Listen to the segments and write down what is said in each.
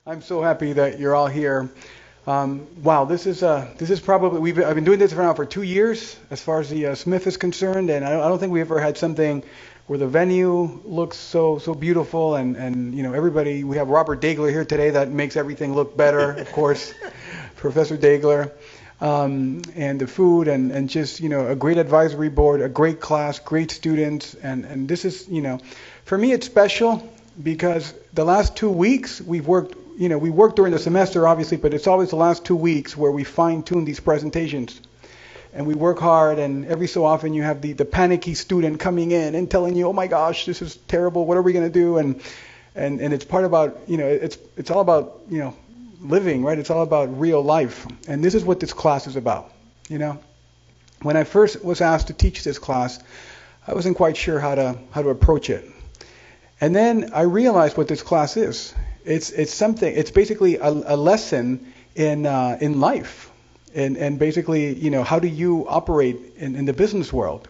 I'm so happy that you're all here. Wow, this is probably I've been doing this now for 2 years as far as the SMIF is concerned, and I don't think we ever had something where the venue looks so beautiful, and everybody. We have Robert Dagler here today that makes everything look better, of course, Professor Dagler, and the food and just a great advisory board, a great class, great students, and this is for me it's special because the last 2 weeks we've worked. We work during the semester, obviously, but it's always the last 2 weeks where we fine-tune these presentations. And we work hard, and every so often you have the panicky student coming in and telling you, oh my gosh, this is terrible, what are we going to do? And it's part about, it's all about, living, right? It's all about real life. And this is what this class is about, When I first was asked to teach this class, I wasn't quite sure how to approach it. And then I realized what this class is. It's something. It's basically a lesson in life, and basically how do you operate in the business world.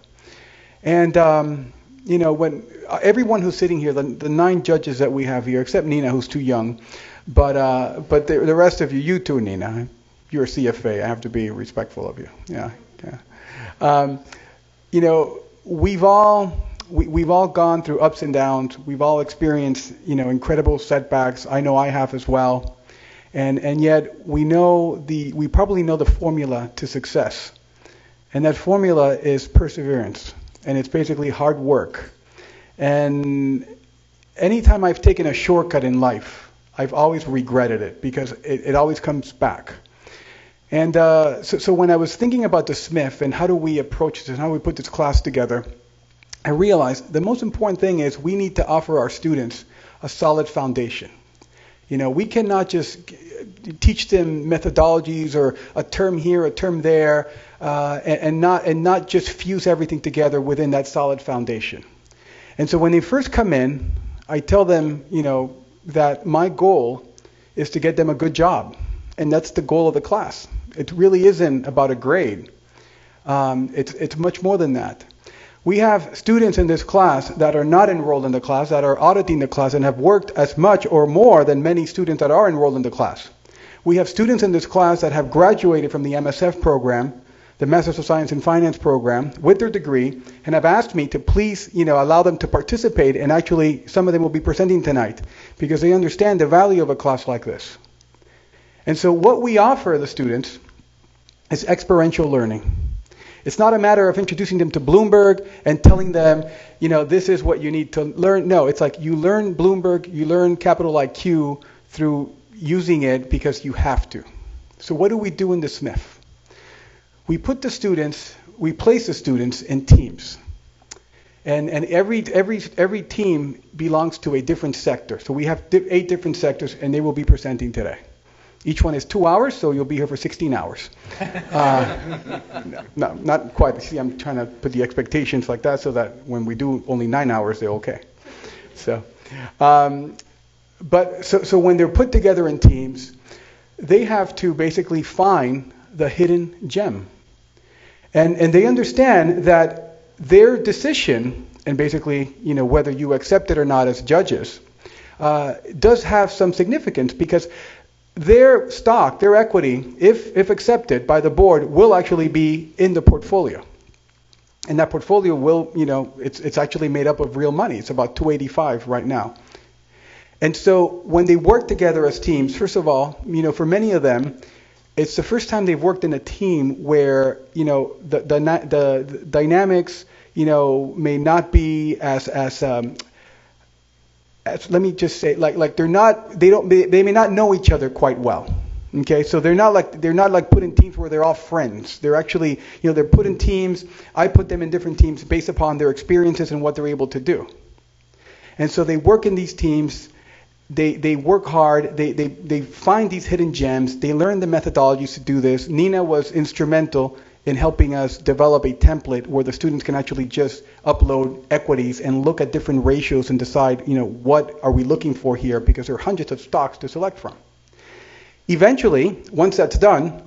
And when everyone who's sitting here, the 9 judges that we have here, except Nina who's too young, but the rest of you too, Nina, you're a CFA. I have to be respectful of you. Yeah. We've all gone through ups and downs. We've all experienced, incredible setbacks. I know I have as well. And yet we probably know the formula to success. And that formula is perseverance. And it's basically hard work. And anytime I've taken a shortcut in life, I've always regretted it because it always comes back. And so when I was thinking about the SMIF and how do we approach this and how do we put this class together, I realized the most important thing is we need to offer our students a solid foundation. We cannot just teach them methodologies or a term here, a term there, and not just fuse everything together within that solid foundation. And so when they first come in, I tell them, that my goal is to get them a good job, and that's the goal of the class. It really isn't about a grade. It's much more than that. We have students in this class that are not enrolled in the class, that are auditing the class and have worked as much or more than many students that are enrolled in the class. We have students in this class that have graduated from the MSF program, the Masters of Science in Finance program, with their degree, and have asked me to please, allow them to participate, and actually some of them will be presenting tonight because they understand the value of a class like this. And so what we offer the students is experiential learning. It's not a matter of introducing them to Bloomberg and telling them, this is what you need to learn. No, it's like you learn Bloomberg, you learn capital IQ through using it because you have to. So what do we do in the SMIF? We place the students in teams. And every team belongs to a different sector. So we have 8 different sectors, and they will be presenting today. Each one is 2 hours, so you'll be here for 16 hours. No, not quite. See, I'm trying to put the expectations like that so that when we do only 9 hours, they're okay. So, so when they're put together in teams, they have to basically find the hidden gem. And they understand that their decision, and basically, whether you accept it or not as judges, does have some significance because their stock, their equity, if accepted by the board, will actually be in the portfolio. And that portfolio will, it's actually made up of real money. It's about 285 right now. And so when they work together as teams, first of all, for many of them, it's the first time they've worked in a team where, the dynamics, may not be as let me just say, they may not know each other quite well. Okay, so they're not like put in teams where they're all friends. They're actually, they're put in teams. I put them in different teams based upon their experiences and what they're able to do. And so they work in these teams. They work hard. They find these hidden gems. They learn the methodologies to do this. Nina was instrumental in helping us develop a template where the students can actually just upload equities and look at different ratios and decide, what are we looking for here, because there are hundreds of stocks to select from. Eventually, once that's done,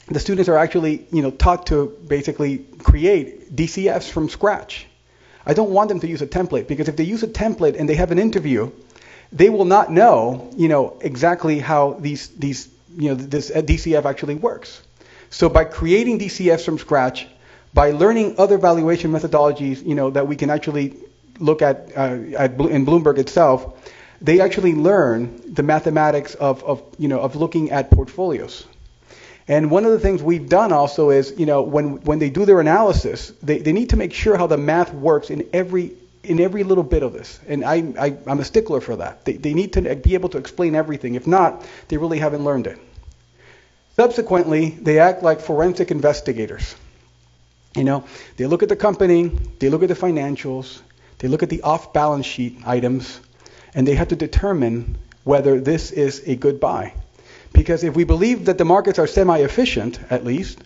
the students are actually, taught to basically create DCFs from scratch. I don't want them to use a template because if they use a template and they have an interview, they will not know, exactly how this DCF actually works. So by creating DCFs from scratch, by learning other valuation methodologies, that we can actually look at in Bloomberg itself, they actually learn the mathematics of looking at portfolios. And one of the things we've done also is, when they do their analysis, they need to make sure how the math works in every little bit of this. And I'm a stickler for that. They need to be able to explain everything. If not, they really haven't learned it. Subsequently, they act like forensic investigators. They look at the company, they look at the financials, they look at the off-balance sheet items, and they have to determine whether this is a good buy. Because if we believe that the markets are semi-efficient, at least,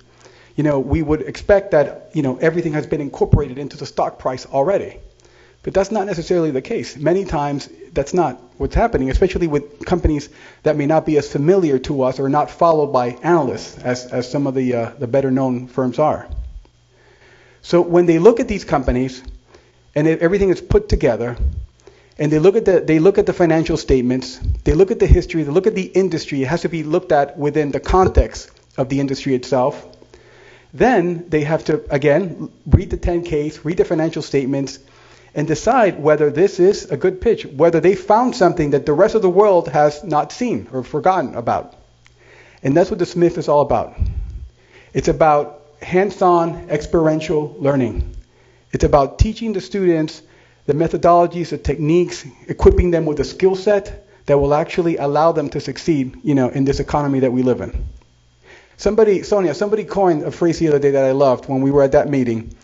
we would expect that, everything has been incorporated into the stock price already. But that's not necessarily the case. Many times, that's not what's happening, especially with companies that may not be as familiar to us or not followed by analysts as some of the better-known firms are. So when they look at these companies, and everything is put together, and they look at the financial statements, they look at the history, they look at the industry. It has to be looked at within the context of the industry itself. Then they have to, again, read the 10Ks, read the financial statements, and decide whether this is a good pitch, whether they found something that the rest of the world has not seen or forgotten about. And that's what the SMIF is all about. It's about hands-on experiential learning. It's about teaching the students the methodologies, the techniques, equipping them with a skill set that will actually allow them to succeed, in this economy that we live in. Somebody coined a phrase the other day that I loved when we were at that meeting,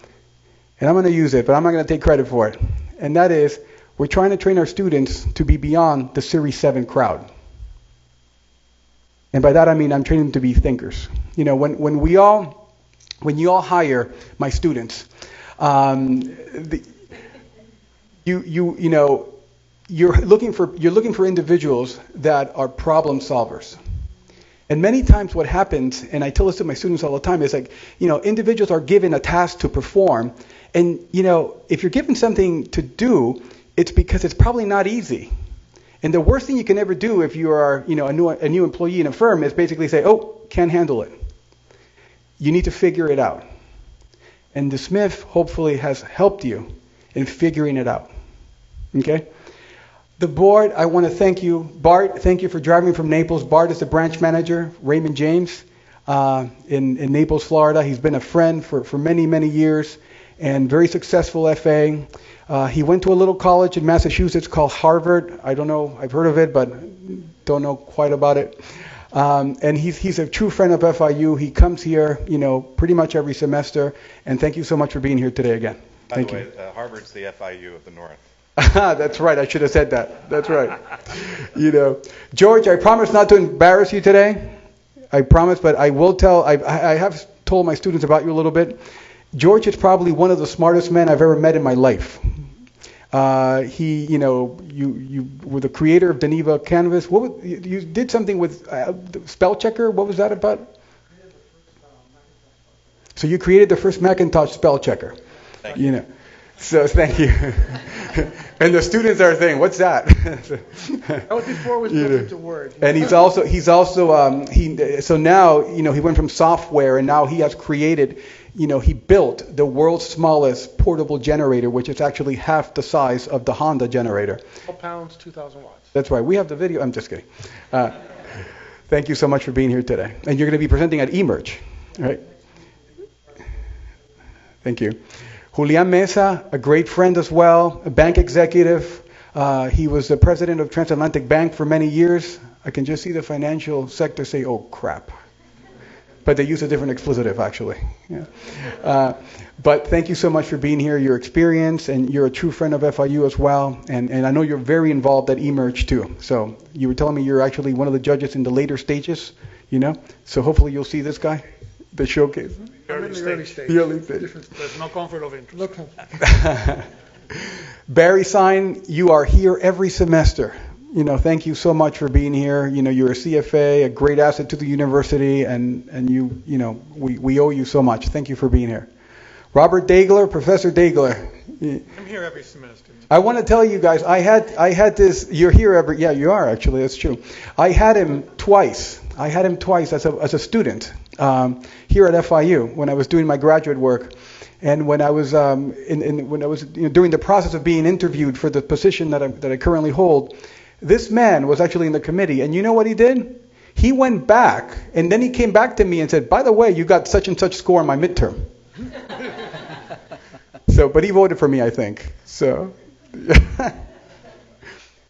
and I'm going to use it, but I'm not going to take credit for it. And that is, we're trying to train our students to be beyond the Series 7 crowd. And by that I mean I'm training them to be thinkers. When you all hire my students, you're looking for individuals that are problem solvers. And many times what happens, and I tell this to my students all the time, is like, individuals are given a task to perform, and if you're given something to do, it's because it's probably not easy. And the worst thing you can ever do if you are, a new employee in a firm is basically say, "Oh, can't handle it." You need to figure it out. And the SMIF hopefully has helped you in figuring it out. Okay? The board, I want to thank you. Bart, thank you for driving from Naples. Bart is the branch manager, Raymond James, in Naples, Florida. He's been a friend for many, many years and very successful FA. He went to a little college in Massachusetts called Harvard. I don't know, I've heard of it, but don't know quite about it. And he's a true friend of FIU. He comes here, pretty much every semester. And thank you so much for being here today again. Thank you. Harvard's the FIU of the North. That's right. I should have said that. That's right. George, I promise not to embarrass you today. I promise, but I will tell. I have told my students about you a little bit. George is probably one of the smartest men I've ever met in my life. You were the creator of Geneva Canvas. You did something with spell checker. What was that about? So you created the first Macintosh spell checker. Thank you. So thank you. And the students are saying, "What's that?" That was before it was built into Word. And so now, he went from software, and now he has created, he built the world's smallest portable generator, which is actually half the size of the Honda generator. 12 pounds, 2,000 watts. That's right. We have the video. I'm just kidding. Thank you so much for being here today. And you're going to be presenting at eMerge, right? Thank you. Julian Mesa, a great friend as well, a bank executive. He was the president of Transatlantic Bank for many years. I can just see the financial sector say, "Oh, crap." But they use a different expletive, actually. Yeah. But thank you so much for being here, your experience, and you're a true friend of FIU as well. And I know you're very involved at eMerge, too. So you were telling me you're actually one of the judges in the later stages, So hopefully you'll see this guy, the showcase. I'm in the early stage. The early stage. There's no conflict of interest. Barry Sign, you are here every semester. Thank you so much for being here. You're a CFA, a great asset to the university, and we owe you so much. Thank you for being here. Robert Dagler, Professor Dagler. I'm here every semester. I want to tell you guys, I had this. You're here every. Yeah, you are actually. That's true. I had him twice. As a student here at FIU when I was doing my graduate work, and when I was during the process of being interviewed for the position that I currently hold. This man was actually in the committee, and you know what he did? He went back, and then he came back to me and said, "By the way, you got such and such score on my midterm." So, but he voted for me, I think. So,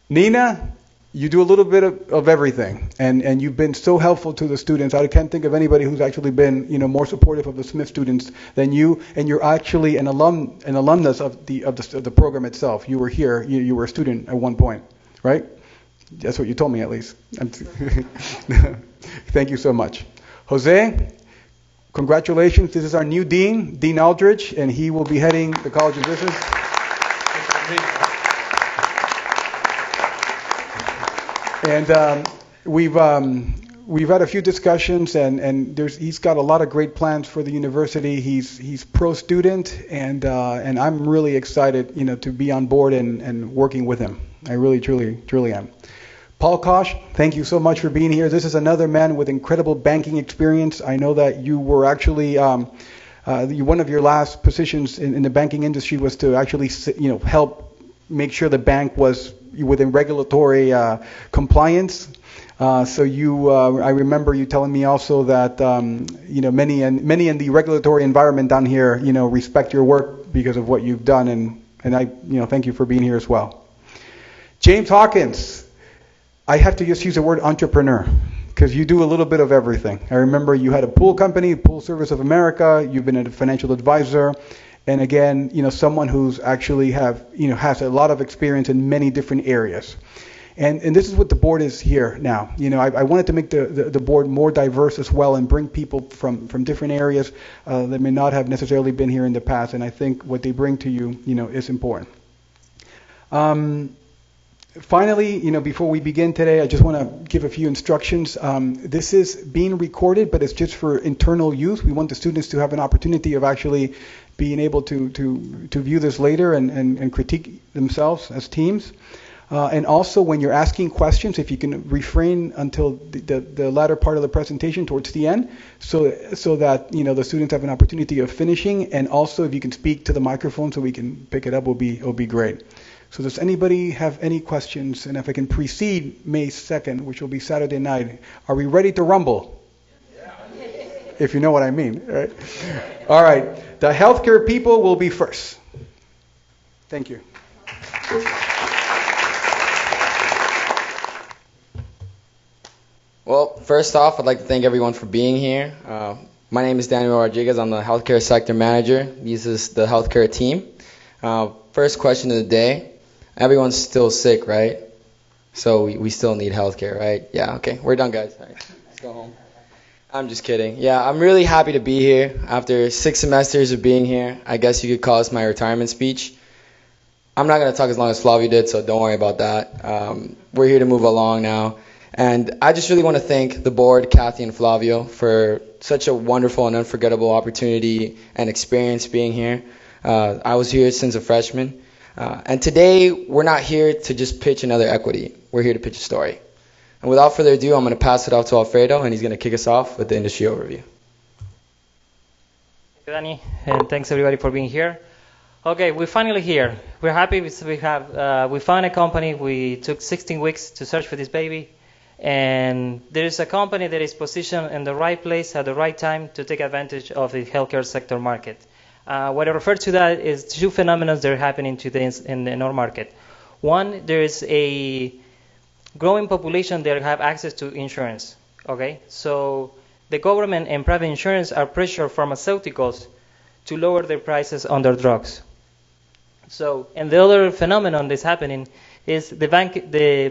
Nina, you do a little bit of everything, and you've been so helpful to the students. I can't think of anybody who's actually been, more supportive of the SMIF students than you. And you're actually an alumnus of the program itself. You were here. You were a student at one point, right? That's what you told me, at least. Thank you so much, Jose. Congratulations. This is our new dean, Dean Aldrich, and he will be heading the College of Business. And we've had a few discussions, and he's got a lot of great plans for the university. He's pro-student, and I'm really excited, to be on board and working with him. I really, truly am. Paul Kosh, thank you so much for being here. This is another man with incredible banking experience. I know that you were actually one of your last positions in the banking industry was to actually help make sure the bank was within regulatory compliance. So I remember you telling me also that many in the regulatory environment down here respect your work because of what you've done, and I thank you for being here as well. James Hawkins. I have to just use the word entrepreneur because you do a little bit of everything. I remember you had a pool company, Pool Service of America. You've been a financial advisor, and again, someone who's actually has a lot of experience in many different areas. And this is what the board is here now. I wanted to make the board more diverse as well and bring people from different areas that may not have necessarily been here in the past. And I think what they bring to you, is important. Finally, before we begin today, I just want to give a few instructions. This is being recorded, but it's just for internal use. We want the students to have an opportunity of actually being able to view this later and critique themselves as teams. And also, when you're asking questions, if you can refrain until the latter part of the presentation towards the end, so that the students have an opportunity of finishing. And also, if you can speak to the microphone so we can pick it up, will be great. So does anybody have any questions? And if I can precede May 2nd, which will be Saturday night, are we ready to rumble? Yeah. If you know what I mean, right? All right. The healthcare people will be first. Thank you. Well, first off, I'd like to thank everyone for being here. My name is Daniel Rodriguez. I'm the healthcare sector manager. This is the healthcare team. First question of the day. Everyone's still sick, right? So we still need healthcare, right? Yeah, okay. We're done, guys. All right, let's go home. I'm just kidding. Yeah, I'm really happy to be here. After 6 semesters of being here, I guess you could call this my retirement speech. I'm not going to talk as long as Flavio did, so don't worry about that. We're here to move along now. And I just really want to thank the board, Kathy and Flavio, for such a wonderful and unforgettable opportunity and experience being here. I was here since a freshman. And today, we're not here to just pitch another equity. We're here to pitch a story. And without further ado, I'm going to pass it off to Alfredo, and he's going to kick us off with the industry overview. Thank you, Danny, and thanks everybody for being here. Okay, we're finally here. We're happy we found a company. We took 16 weeks to search for this baby. And there is a company that is positioned in the right place at the right time to take advantage of the healthcare sector market. What I refer to that is two phenomena that are happening today in our market. One, there is a growing population that have access to insurance. Okay, so the government and private insurance are pressuring pharmaceuticals to lower their prices on their drugs. So, and the other phenomenon that's happening is the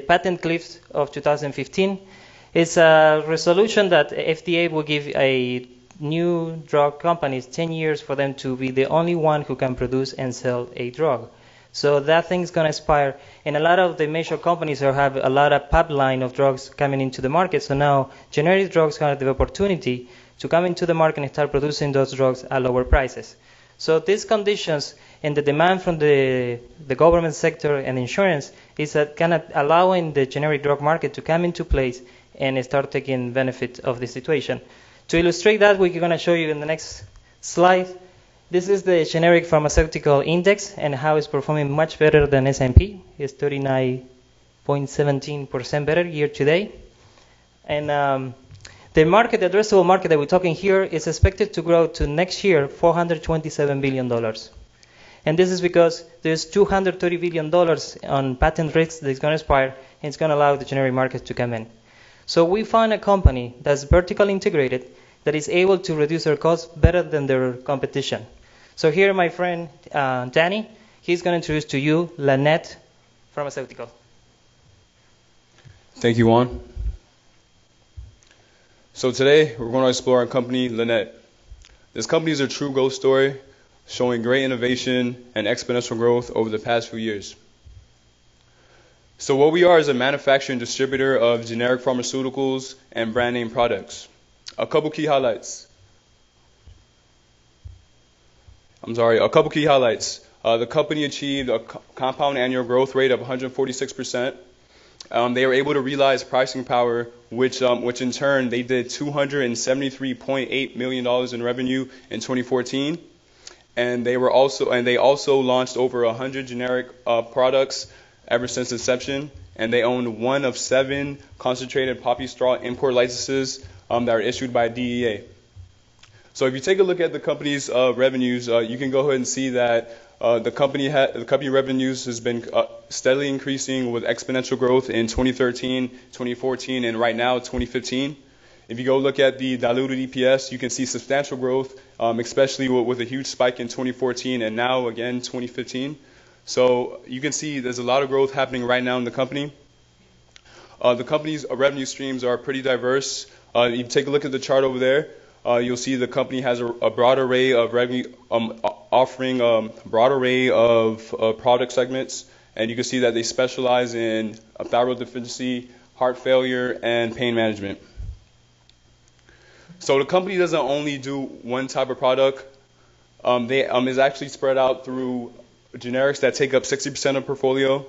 patent cliff of 2015 is a resolution that FDA will give a new drug companies 10 years for them to be the only one who can produce and sell a drug. So that thing's going to expire, and a lot of the major companies have a lot of pipeline of drugs coming into the market. So now generic drugs have the opportunity to come into the market and start producing those drugs at lower prices. So these conditions and the demand from the government sector and insurance is that kind of allowing the generic drug market to come into place and start taking benefit of the situation. To illustrate that, we're going to show you in the next slide. This is the generic pharmaceutical index and how it's performing much better than S&P. It's 39.17% better year to date. And the market, the addressable market that we're talking here is expected to grow to next year $427 billion. And this is because there's $230 billion on patent risks that's going to expire, and it's going to allow the generic market to come in. So we found a company that's vertically integrated that is able to reduce their costs better than their competition. So here, my friend Danny, he's going to introduce to you Lannett Pharmaceutical. Thank you, Juan. So today, we're going to explore our company, Lannett. This company is a true growth story, showing great innovation and exponential growth over the past few years. So what we are is a manufacturer and distributor of generic pharmaceuticals and brand name products. A couple key highlights. The company achieved a compound annual growth rate of 146%. They were able to realize pricing power, which in turn they did $273.8 million in revenue in 2014, and they also launched over 100 generic products ever since inception, and they own one of 7 concentrated poppy straw import licenses that are issued by DEA. So if you take a look at the company's revenues, you can go ahead and see that the company revenues has been steadily increasing with exponential growth in 2013, 2014, and right now 2015. If you go look at the diluted EPS, you can see substantial growth, especially with a huge spike in 2014 and now again 2015. So you can see there's a lot of growth happening right now in the company. The company's revenue streams are pretty diverse. You take a look at the chart over there. You'll see the company has a broad array of revenue, offering a broad array of product segments, and you can see that they specialize in thyroid deficiency, heart failure, and pain management. So the company doesn't only do one type of product. They is actually spread out through generics that take up 60% of portfolio,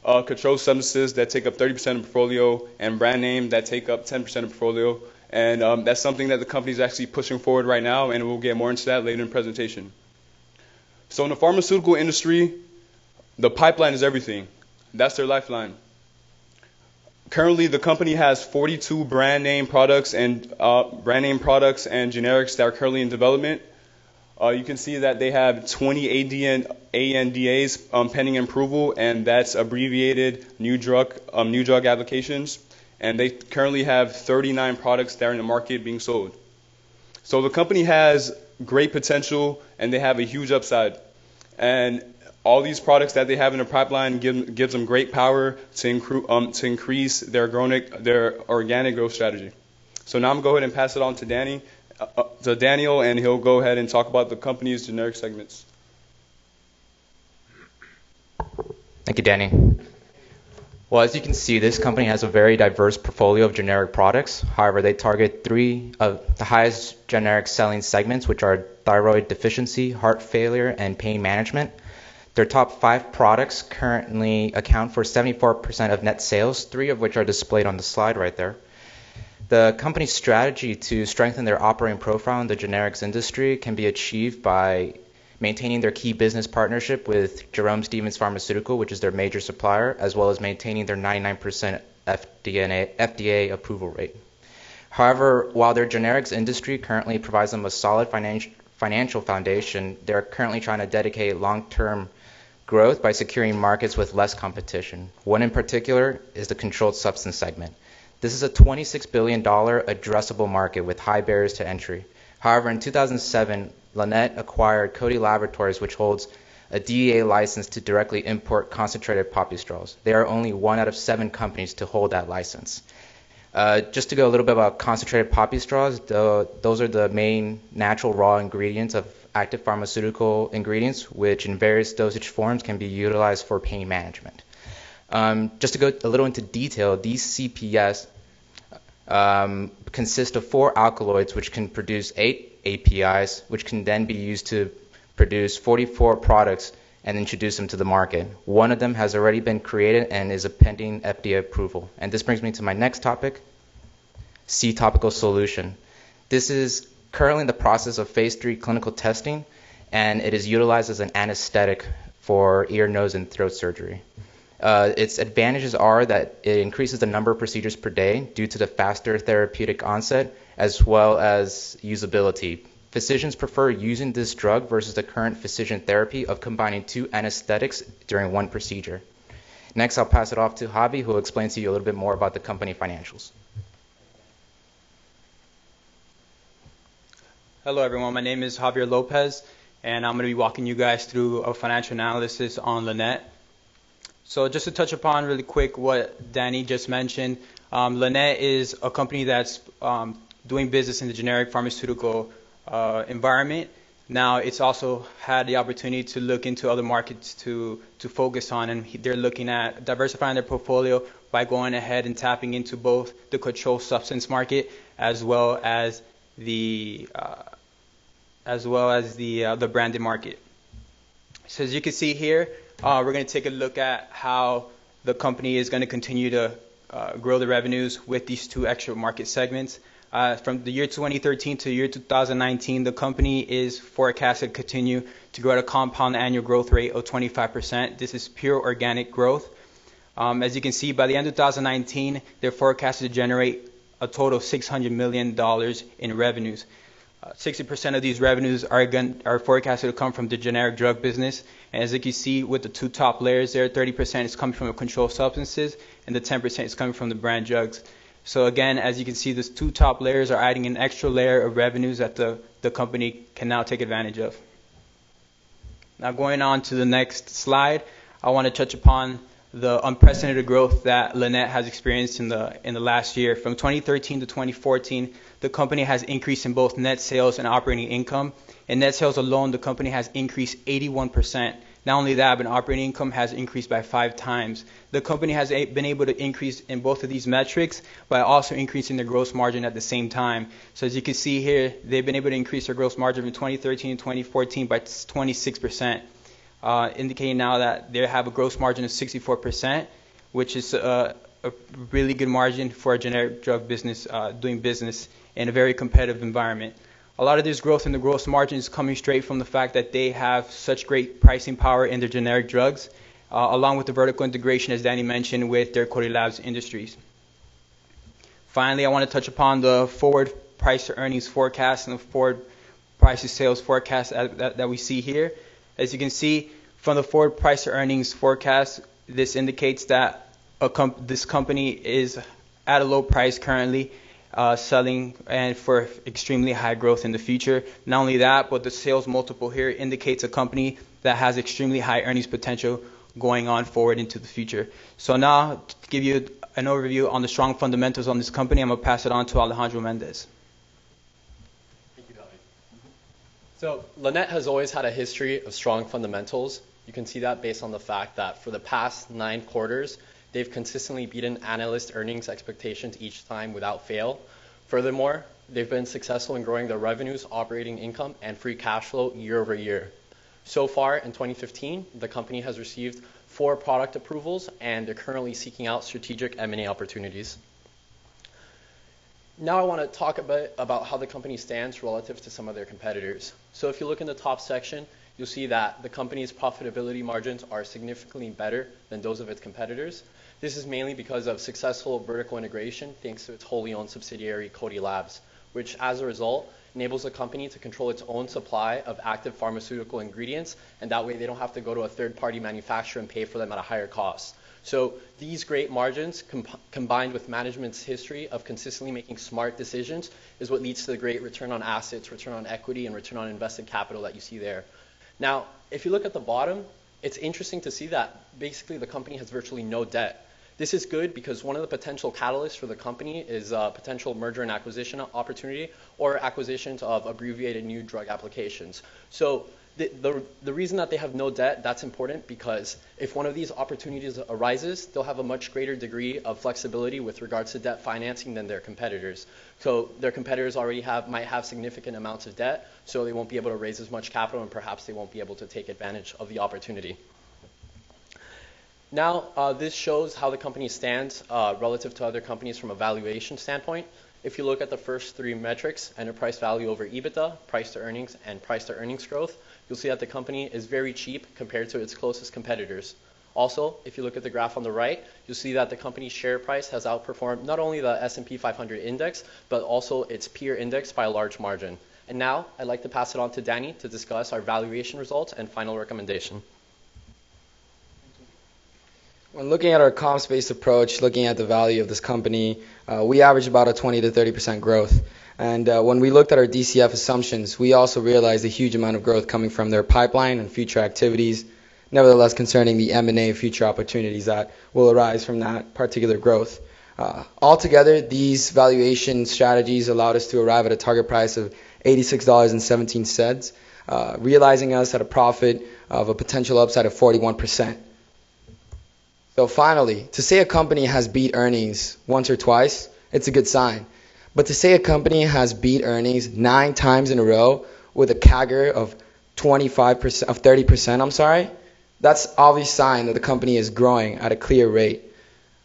controlled substances that take up 30% of portfolio, and brand name that take up 10% of portfolio. And that's something that the company is actually pushing forward right now, and we'll get more into that later in the presentation. So in the pharmaceutical industry, the pipeline is everything. That's their lifeline. Currently, the company has 42 brand name products and generics that are currently in development. You can see that they have 20 ANDAs pending approval, and that's abbreviated new drug applications. And they currently have 39 products that are in the market being sold. So the company has great potential, and they have a huge upside. And all these products that they have in the pipeline gives them great power to increase their organic growth strategy. So now I'm going to go ahead and pass it on to Daniel, and he'll go ahead and talk about the company's generic segments. Thank you, Danny. Well, as you can see, this company has a very diverse portfolio of generic products. However, they target 3 of the highest generic selling segments, which are thyroid deficiency, heart failure, and pain management. Their top 5 products currently account for 74% of net sales, 3 of which are displayed on the slide right there. The company's strategy to strengthen their operating profile in the generics industry can be achieved by maintaining their key business partnership with Jerome Stevens Pharmaceutical, which is their major supplier, as well as maintaining their 99% FDA approval rate. However, while their generics industry currently provides them a solid financial foundation, they're currently trying to dedicate long-term growth by securing markets with less competition. One in particular is the controlled substance segment. This is a $26 billion addressable market with high barriers to entry. However, in 2007, Lannett acquired Cody Laboratories, which holds a DEA license to directly import concentrated poppy straws. They are only 1 out of 7 companies to hold that license. Just to go a little bit about concentrated poppy straws, those are the main natural raw ingredients of active pharmaceutical ingredients, which in various dosage forms can be utilized for pain management. Just to go a little into detail, these CPS consist of 4 alkaloids, which can produce 8 APIs, which can then be used to produce 44 products and introduce them to the market. One of them has already been created and is a pending FDA approval. And this brings me to my next topic, C topical solution. This is currently in the process of phase 3 clinical testing, and it is utilized as an anesthetic for ear, nose, and throat surgery. Its advantages are that it increases the number of procedures per day due to the faster therapeutic onset, as well as usability. Physicians prefer using this drug versus the current physician therapy of combining 2 anesthetics during one procedure. Next, I'll pass it off to Javi, who will explain to you a little bit more about the company financials. Hello everyone, my name is Javier Lopez, and I'm going to be walking you guys through a financial analysis on Lannett. So just to touch upon really quick what Danny just mentioned, Lannett is a company that's doing business in the generic pharmaceutical environment. Now it's also had the opportunity to look into other markets to focus on, and they're looking at diversifying their portfolio by going ahead and tapping into both the controlled substance market as well as the branded market. So as you can see here, we're going to take a look at how the company is going to continue to grow the revenues with these 2 extra market segments. From the year 2013 to the year 2019, the company is forecasted to continue to grow at a compound annual growth rate of 25%. This is pure organic growth. As you can see, by the end of 2019, they're forecasted to generate a total of $600 million in revenues. 60% of these revenues are forecasted to come from the generic drug business. And as you can see with the 2 top layers there, 30% is coming from the controlled substances and the 10% is coming from the brand drugs. So again, as you can see, these 2 top layers are adding an extra layer of revenues that the company can now take advantage of. Now going on to the next slide, I want to touch upon the unprecedented growth that Lannett has experienced in the last year. From 2013 to 2014, the company has increased in both net sales and operating income. In net sales alone, the company has increased 81%. Not only that, but operating income has increased by 5 times. The company has been able to increase in both of these metrics by also increasing their gross margin at the same time. So as you can see here, they've been able to increase their gross margin from 2013 to 2014 by 26%. Indicating now that they have a gross margin of 64%, which is a really good margin for a generic drug business doing business in a very competitive environment. A lot of this growth in the gross margin is coming straight from the fact that they have such great pricing power in their generic drugs, along with the vertical integration, as Danny mentioned, with their Cody Labs Industries. Finally, I want to touch upon the forward price to earnings forecast and the forward price to sales forecast that we see here. As you can see from the forward price to earnings forecast, this indicates that this company is at a low price currently, selling and for extremely high growth in the future. Not only that, but the sales multiple here indicates a company that has extremely high earnings potential going on forward into the future. So now to give you an overview on the strong fundamentals on this company, I'm going to pass it on to Alejandro Mendez. So Lannett has always had a history of strong fundamentals. You can see that based on the fact that for the past 9 quarters, they've consistently beaten analyst earnings expectations each time without fail. Furthermore, they've been successful in growing their revenues, operating income, and free cash flow year over year. So far in 2015, the company has received 4 product approvals, and they're currently seeking out strategic M&A opportunities. Now I want to talk a bit about how the company stands relative to some of their competitors. So if you look in the top section, you'll see that the company's profitability margins are significantly better than those of its competitors. This is mainly because of successful vertical integration thanks to its wholly owned subsidiary Cody Labs, which as a result enables the company to control its own supply of active pharmaceutical ingredients, and that way they don't have to go to a third-party manufacturer and pay for them at a higher cost. So these great margins combined with management's history of consistently making smart decisions is what leads to the great return on assets, return on equity, and return on invested capital that you see there. Now, if you look at the bottom, it's interesting to see that basically the company has virtually no debt. This is good because one of the potential catalysts for the company is a potential merger and acquisition opportunity or acquisitions of abbreviated new drug applications. So The reason that they have no debt, that's important because if one of these opportunities arises, they'll have a much greater degree of flexibility with regards to debt financing than their competitors. So their competitors might have significant amounts of debt, so they won't be able to raise as much capital, and perhaps they won't be able to take advantage of the opportunity. Now, this shows how the company stands relative to other companies from a valuation standpoint. If you look at the first three metrics, enterprise value over EBITDA, price to earnings, and price to earnings growth, you'll see that the company is very cheap compared to its closest competitors. Also, if you look at the graph on the right, you'll see that the company's share price has outperformed not only the S&P 500 index, but also its peer index by a large margin. And now, I'd like to pass it on to Danny to discuss our valuation results and final recommendation. When looking at our comps-based approach, looking at the value of this company, we average about a 20 to 30% growth. And when we looked at our DCF assumptions, we also realized a huge amount of growth coming from their pipeline and future activities, nevertheless concerning the M&A future opportunities that will arise from that particular growth. Altogether, these valuation strategies allowed us to arrive at a target price of $86.17, realizing us at a profit of a potential upside of 41%. So finally, to say a company has beat earnings once or twice, it's a good sign. But to say a company has beat earnings 9 times in a row with a CAGR of 30%, that's an obvious sign that the company is growing at a clear rate.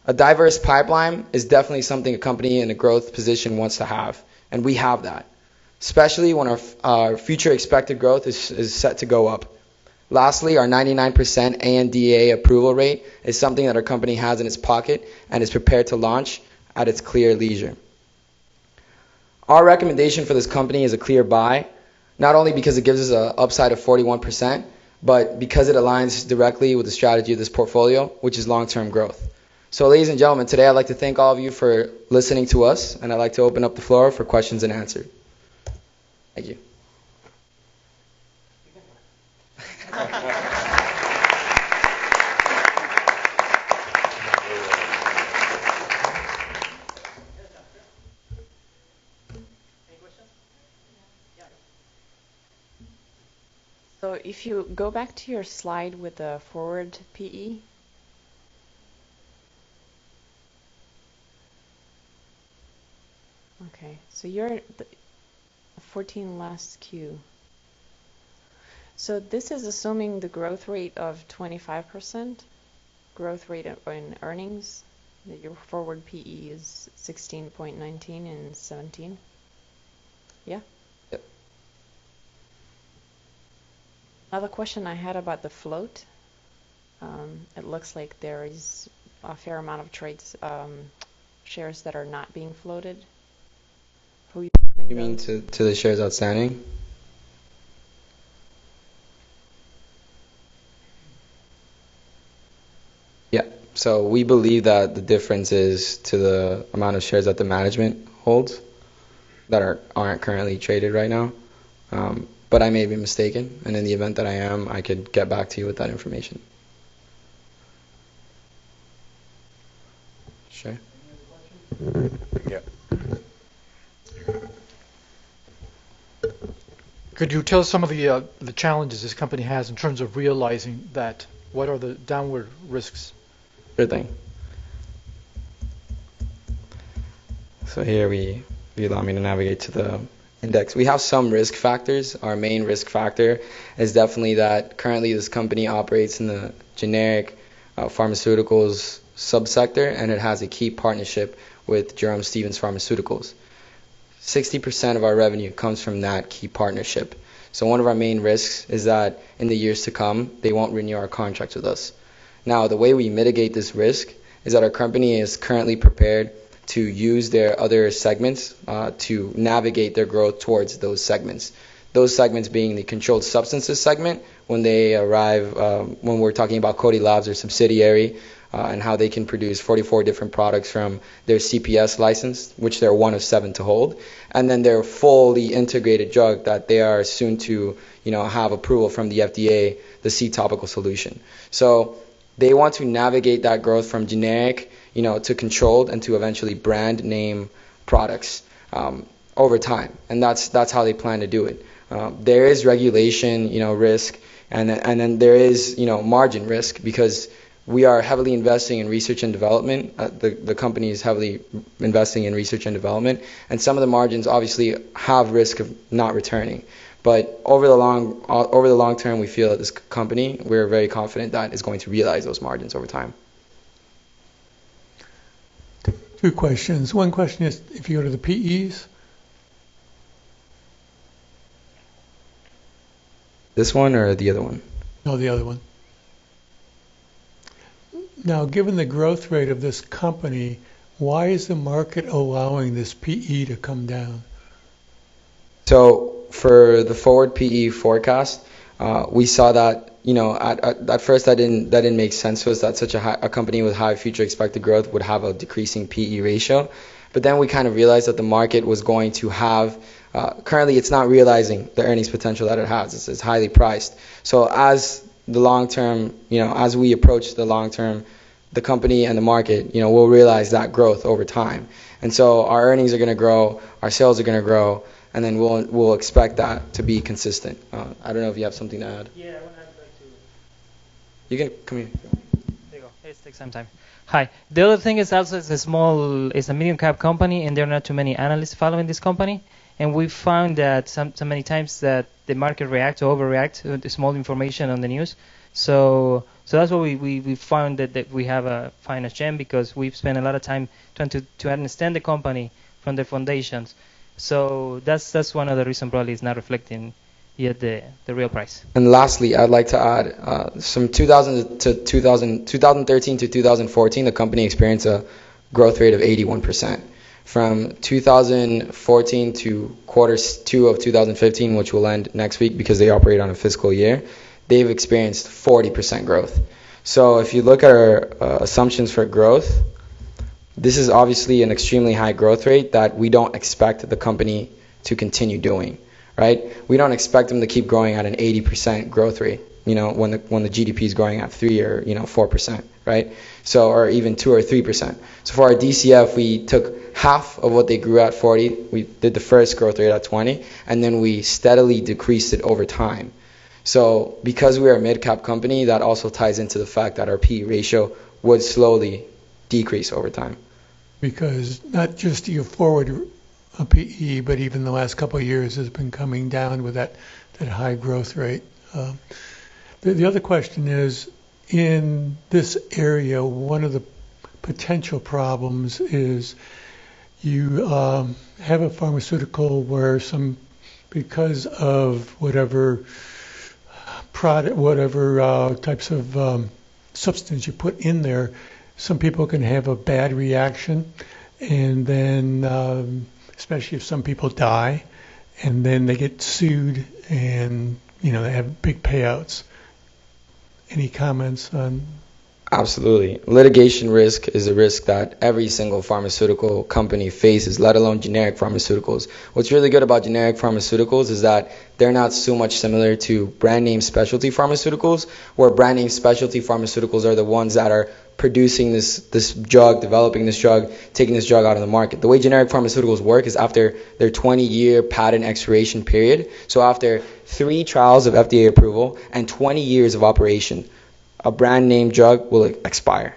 A diverse pipeline is definitely something a company in a growth position wants to have, and we have that, especially when our future expected growth is set to go up. Lastly, our 99% ANDA approval rate is something that our company has in its pocket and is prepared to launch at its clear leisure. Our recommendation for this company is a clear buy, not only because it gives us an upside of 41%, but because it aligns directly with the strategy of this portfolio, which is long-term growth. So ladies and gentlemen, today I'd like to thank all of you for listening to us, and I'd like to open up the floor for questions and answers. Thank you. So if you go back to your slide with the forward PE, okay, so you're 14 last Q. So this is assuming the growth rate of 25%, growth rate in earnings, that your forward PE is 16.19 and 17. Yeah? Yep. Another question I had about the float. It looks like there is a fair amount of trades, shares that are not being floated. Who you mean to the shares outstanding? Yeah. So we believe that the difference is to the amount of shares that the management holds that aren't currently traded right now. But I may be mistaken, and in the event that I am, I could get back to you with that information. Sure. Yeah. Could you tell us some of the challenges this company has in terms of realizing that? What are the downward risks? Sure thing. So here we allow me to navigate to the index. We have some risk factors. Our main risk factor is definitely that currently this company operates in the generic pharmaceuticals subsector, and it has a key partnership with Jerome Stevens Pharmaceuticals. 60% of our revenue comes from that key partnership. So one of our main risks is that in the years to come, they won't renew our contracts with us. Now, the way we mitigate this risk is that our company is currently prepared to use their other segments to navigate their growth towards those segments. Those segments being the controlled substances segment, when they arrive, when we're talking about Cody Labs, their subsidiary, and how they can produce 44 different products from their CPS license, which they're one of 7 to hold, and then their fully integrated drug that they are soon to, have approval from the FDA, the C topical solution. So they want to navigate that growth from generic, to controlled and to eventually brand name products over time, and that's how they plan to do it. There is regulation, risk, and then there is, margin risk because we are heavily investing in research and development. The company is heavily investing in research and development, and some of the margins obviously have risk of not returning. But over the long term, we feel that this company, we're very confident that is going to realize those margins over time. Two questions. One question is, if you go to the PEs. This one or the other one? No, the other one. Now, given the growth rate of this company, why is the market allowing this PE to come down? So for the forward PE forecast, we saw that, at first that didn't make sense to us that such a company with high future expected growth would have a decreasing PE ratio. But then we kind of realized that the market was going to have, currently it's not realizing the earnings potential that it has. It's highly priced. So as the long term, as we approach the long term, the company and the market, will realize that growth over time. And so our earnings are going to grow, our sales are going to grow, and then we'll expect that to be consistent. I don't know if you have something to add. Yeah, I want to add back to. You can come here. There you go. It takes some time. Hi. The other thing is also it's a medium cap company, and there are not too many analysts following this company. And we found that so many times that the market reacts or overreacts to the small information on the news. So that's why we found that we have a finance gem, because we've spent a lot of time trying to understand the company from the foundations. So that's one of the reasons probably it's not reflecting yet the real price. And lastly, I'd like to add, from 2013 to 2014, the company experienced a growth rate of 81%. From 2014 to Q2 of 2015, which will end next week because they operate on a fiscal year, they've experienced 40% growth. So if you look at our assumptions for growth, this is obviously an extremely high growth rate that we don't expect the company to continue doing, right? We don't expect them to keep growing at an 80% growth rate, when the GDP is growing at 3 or 4%, right? So, or even 2 or 3%. So for our DCF, we took half of what they grew at 40. We did the first growth rate at 20, and then we steadily decreased it over time. So because we are a mid-cap company, that also ties into the fact that our PE ratio would slowly decrease over time. Because not just your forward PE, but even the last couple of years has been coming down with that high growth rate. The other question is, in this area, one of the potential problems is you have a pharmaceutical where because of whatever product, whatever types of substance you put in there, some people can have a bad reaction, and then especially if some people die, and then they get sued, and they have big payouts. Any comments on? Absolutely. Litigation risk is a risk that every single pharmaceutical company faces, let alone generic pharmaceuticals. What's really good about generic pharmaceuticals is that they're not so much similar to brand name specialty pharmaceuticals, where brand name specialty pharmaceuticals are the ones that are producing this drug, developing this drug, taking this drug out of the market. The way generic pharmaceuticals work is after their 20-year patent expiration period, so after 3 trials of FDA approval and 20 years of operation, a brand name drug will expire.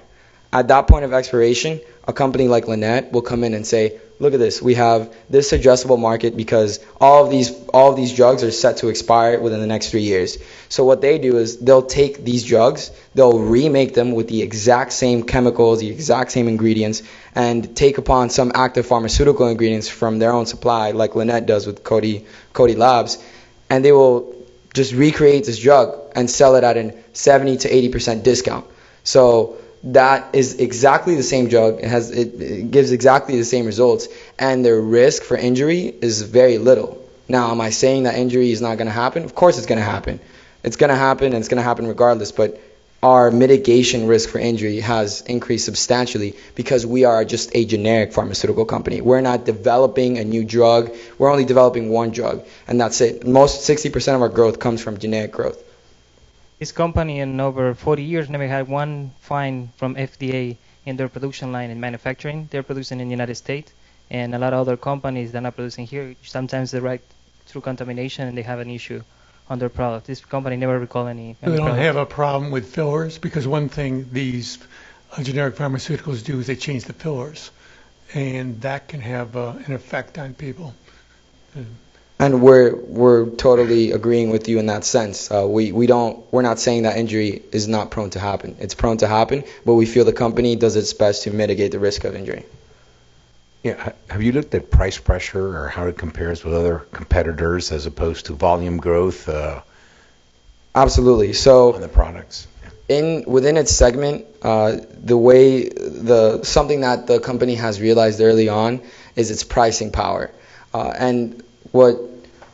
At that point of expiration, a company like Lannett will come in and say, look at this, we have this addressable market because all of these drugs are set to expire within the next 3 years. So what they do is they'll take these drugs, they'll remake them with the exact same chemicals, the exact same ingredients, and take upon some active pharmaceutical ingredients from their own supply, like Lannett does with Cody Labs, and they will just recreate this drug and sell it at a 70 to 80% discount. So that is exactly the same drug. It gives exactly the same results, and the risk for injury is very little. Now, am I saying that injury is not going to happen? Of course it's going to happen. It's going to happen, and it's going to happen regardless, but our mitigation risk for injury has increased substantially because we are just a generic pharmaceutical company. We're not developing a new drug. We're only developing one drug, and that's it. Most 60% of our growth comes from generic growth. This company in over 40 years never had one fine from FDA in their production line and manufacturing. They're producing in the United States, and a lot of other companies that are not producing here, sometimes they write through contamination and they have an issue on their product. This company never recalled any They don't product. have a problem with fillers because one thing these generic pharmaceuticals do is they change the fillers, and that can have an effect on people. And we're totally agreeing with you in that sense. We're not saying that injury is not prone to happen. It's prone to happen, but we feel the company does its best to mitigate the risk of injury. Yeah, have you looked at price pressure or how it compares with other competitors as opposed to volume growth Absolutely. So on the products? within its segment, something that the company has realized early on is its pricing power. And what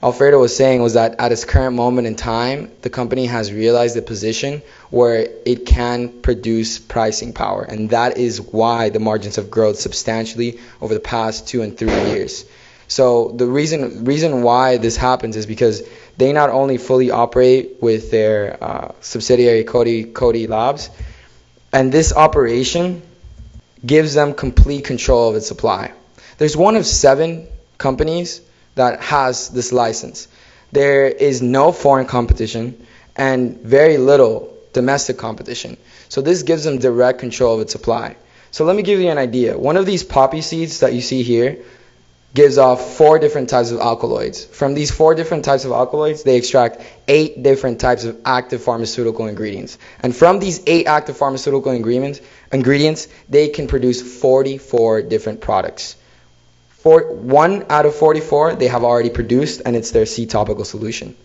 Alfredo was saying was that at its current moment in time, the company has realized a position where it can produce pricing power. And that is why the margins have grown substantially over the past 2 and 3 years. So the reason why this happens is because they not only fully operate with their subsidiary Cody Labs, and this operation gives them complete control of its supply. There's one of 7 companies that has this license. There is no foreign competition and very little domestic competition. So this gives them direct control of its supply. So let me give you an idea. One of these poppy seeds that you see here gives off 4 different types of alkaloids. From these 4 different types of alkaloids, they extract 8 different types of active pharmaceutical ingredients. And from these 8 active pharmaceutical ingredients, they can produce 44 different products. 1 out of 44 they have already produced, and it's their C topical solution.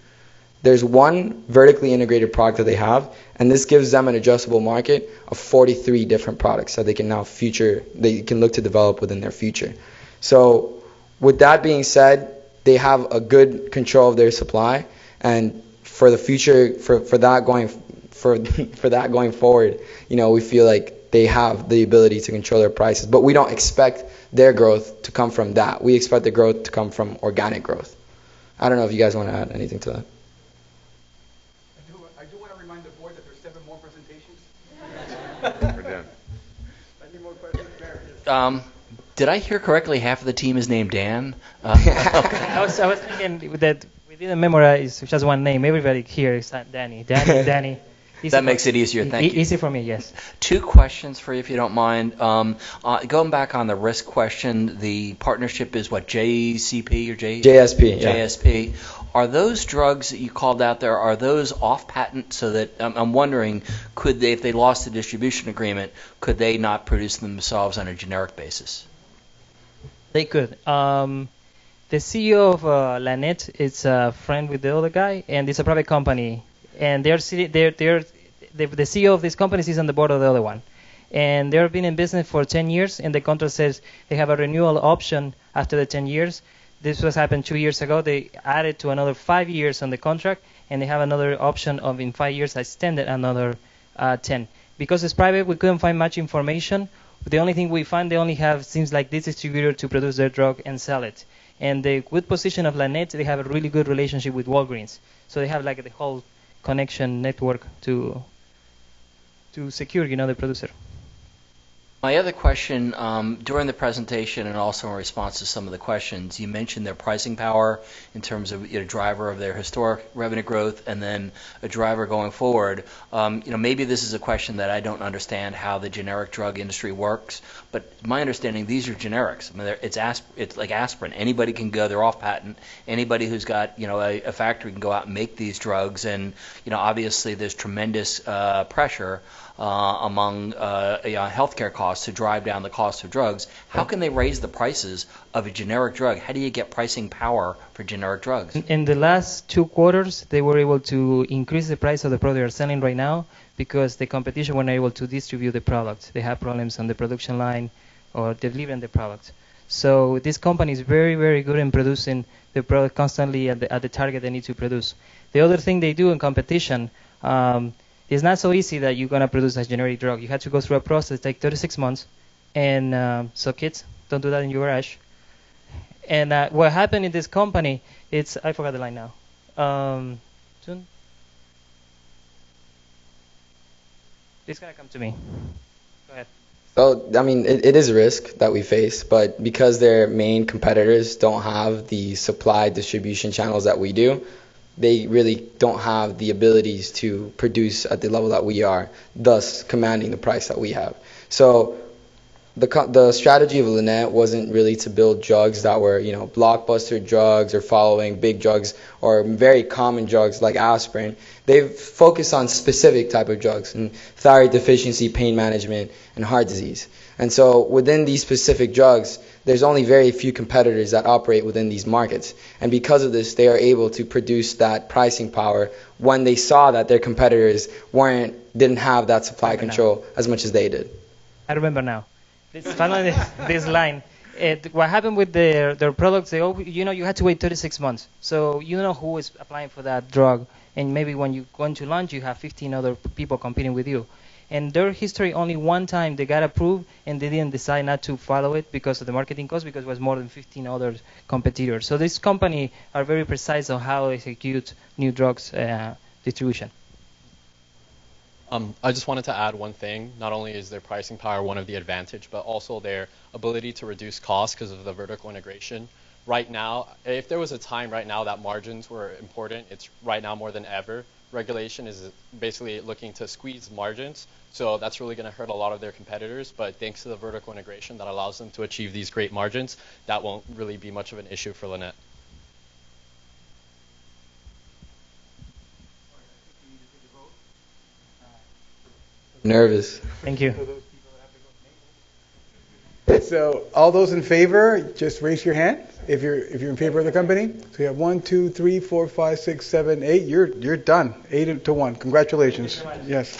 There's 1 vertically integrated product that they have, and this gives them an adjustable market of 43 different products that they can look to develop within their future. So with that being said, they have a good control of their supply, and for the future, for that going forward, we feel like they have the ability to control their prices. But we don't expect their growth to come from that. We expect the growth to come from organic growth. I don't know if you guys want to add anything to that. I do want to remind the board that there's 7 more presentations. We're done. Any more questions? Did I hear correctly? Half of the team is named Dan. I was thinking that we didn't memorize just one name. Everybody here is Danny. Danny. That makes it easier. Thank you. Easy for me, yes. 2 questions for you, if you don't mind. Going back on the risk question, the partnership is what, JCP or JSP? Yeah. JSP. Are those drugs that you called out there, are those off patent? So that I'm wondering, could they, if they lost the distribution agreement, could they not produce them themselves on a generic basis? They could. The CEO of Lanet is a friend with the other guy, and it's a private company. And the CEO of this company is on the board of the other one. And they've been in business for 10 years, and the contract says they have a renewal option after the 10 years. This was happened 2 years ago. They added to another 5 years on the contract, and they have another option of in 5 years extended another 10. Because it's private, we couldn't find much information. The only thing we find, they only have, seems like this distributor to produce their drug and sell it. And the good position of Lanet, they have a really good relationship with Walgreens. So they have like the whole connection network to secure, the producer. My other question, during the presentation and also in response to some of the questions, you mentioned their pricing power in terms of a driver of their historic revenue growth and then a driver going forward. Maybe this is a question that I don't understand how the generic drug industry works, but my understanding, these are generics. I mean, it's like aspirin. Anybody can go, they're off patent. Anybody who's got, a factory can go out and make these drugs, and, obviously there's tremendous pressure among healthcare costs to drive down the cost of drugs. How can they raise the prices of a generic drug? How do you get pricing power for generic drugs? In the last 2 quarters, they were able to increase the price of the product they're selling right now because the competition were not able to distribute the product. They have problems on the production line or delivering the product. So this company is very, very good in producing the product constantly at the target they need to produce. The other thing they do in competition, it's not so easy that you're going to produce a generic drug. You have to go through a process, take 36 months. And so kids, don't do that in your garage. And what happened in this company, I forgot the line now. Soon? It's going to come to me. Go ahead. So, I mean, it is a risk that we face, but because their main competitors don't have the supply distribution channels that we do, they really don't have the abilities to produce at the level that we are, thus commanding the price that we have. So the strategy of Lannett wasn't really to build drugs that were, blockbuster drugs or following big drugs or very common drugs like aspirin. They've focused on specific type of drugs, and thyroid deficiency, pain management, and heart disease. And so within these specific drugs, there's only very few competitors that operate within these markets. And because of this, they are able to produce that pricing power when they saw that their competitors didn't have that supply control as much as they did. I remember now. Finally, this line. What happened with their products, you had to wait 36 months. So you know who is applying for that drug. And maybe when you go into launch, you have 15 other people competing with you. And their history, only one time they got approved, and they didn't decide not to follow it because of the marketing cost, because it was more than 15 other competitors. So this company are very precise on how they execute new drugs distribution. I just wanted to add one thing. Not only is their pricing power one of the advantage, but also their ability to reduce costs because of the vertical integration. Right now, if there was a time right now that margins were important, it's right now more than ever. Regulation is basically looking to squeeze margins, so that's really going to hurt a lot of their competitors. But thanks to the vertical integration that allows them to achieve these great margins, that won't really be much of an issue for Lannett. Nervous. Thank you. So all those in favor, just raise your hand if you're in favor of the company. So you have 1, 2, 3, 4, 5, 6, 7, 8. You're done. 8-1. Congratulations. Yes.